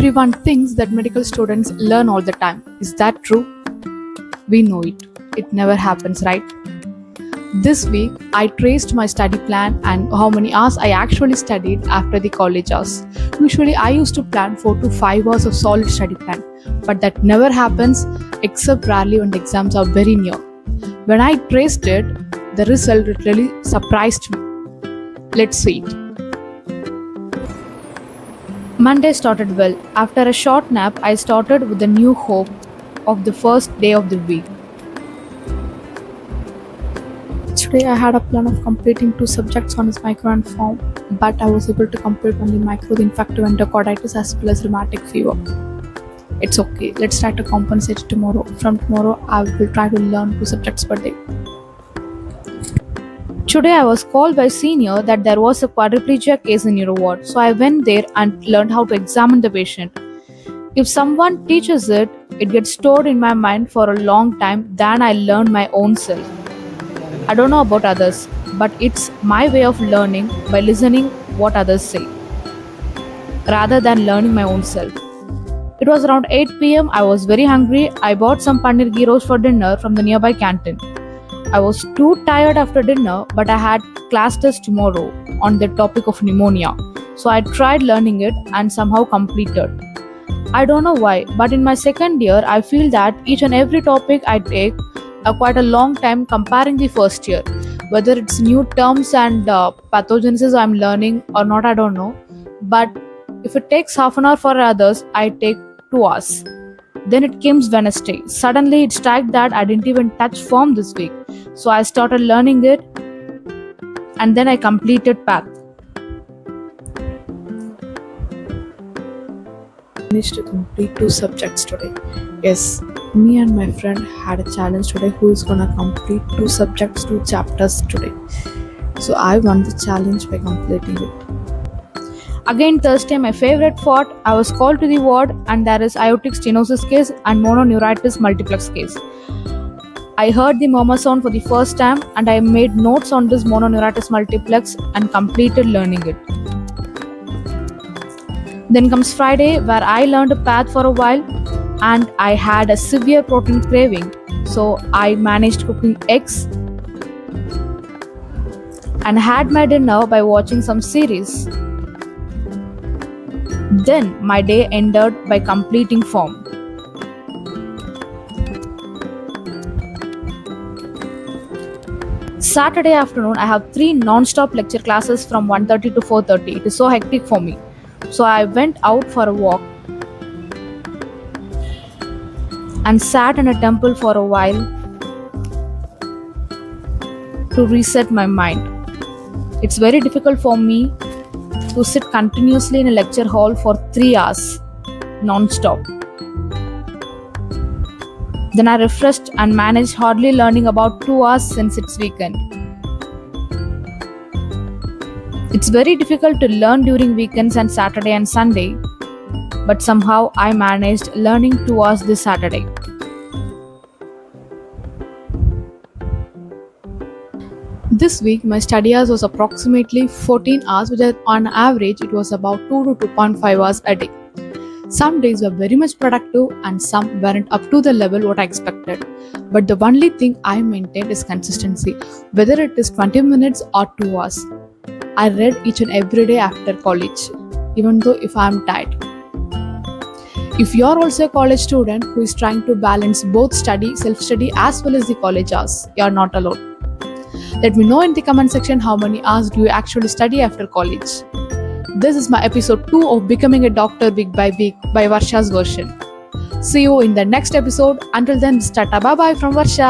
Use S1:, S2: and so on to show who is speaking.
S1: Everyone thinks that medical students learn all the time. Is that true? We know it. It never happens, right? This week, I traced my study plan and how many hours I actually studied after the college hours. Usually, I used to plan 4 to 5 hours of solid study plan, but that never happens except rarely when the exams are very near. When I traced it, the result really surprised me. Let's see it. Monday started well. After a short nap, I started with a new hope of the first day of the week. Today I had a plan of completing 2 subjects on his micro and form, but I was able to complete only micro, the infective endocarditis as well as rheumatic fever. It's okay, let's try to compensate it tomorrow. From tomorrow, I will try to learn 2 subjects per day. Today I was called by senior that there was a quadriplegia case in neuro ward, so I went there and learned how to examine the patient. If someone teaches it, it gets stored in my mind for a long time than I learn my own self. I don't know about others, but it's my way of learning by listening what others say, rather than learning my own self. It was around 8 pm. I was very hungry. I bought some paneer ghee roast for dinner from the nearby canteen. I was too tired after dinner, but I had class test tomorrow on the topic of pneumonia. So I tried learning it and somehow completed. I don't know why, but in my second year, I feel that each and every topic I take quite a long time comparing the first year. Whether it's new terms and pathogenesis I'm learning or not, I don't know. But if it takes half an hour for others, I take 2 hours. Then it came Wednesday. Suddenly it struck that I didn't even touch form this week. So I started learning it and then I completed path. Managed to complete 2 subjects today. Yes, me and my friend had a challenge today who is gonna complete 2 subjects, 2 chapters today. So I won the challenge by completing it. Again Thursday, my favorite fought. I was called to the ward and there is aortic stenosis case and mononeuritis multiplex case. I heard the murmur sound for the first time and I made notes on this mononeuritis multiplex and completed learning it. Then comes Friday where I learned a path for a while and I had a severe protein craving. So I managed cooking eggs and had my dinner by watching some series. Then my day ended by completing form. Saturday afternoon, I have 3 non-stop lecture classes from 1:30 to 4:30. It is so hectic for me. So I went out for a walk and sat in a temple for a while to reset my mind. It's very difficult for me to sit continuously in a lecture hall for 3 hours non-stop. Then I refreshed and managed hardly learning about 2 hours since it's weekend. It's very difficult to learn during weekends and Saturday and Sunday, but somehow I managed learning 2 hours this Saturday. This week, my study hours was approximately 14 hours, which on average it was about 2 to 2.5 hours a day. Some days were very much productive and some weren't up to the level what I expected. But the only thing I maintained is consistency, whether it is 20 minutes or 2 hours. I read each and every day after college, even though if I am tired. If you are also a college student who is trying to balance both study, self-study as well as the college hours, you are not alone. Let me know in the comment section how many hours do you actually study after college. This is my episode 2 of Becoming a Doctor Week by Week by Varsha's version. See you in the next episode. Until then, tata bye bye from Varsha.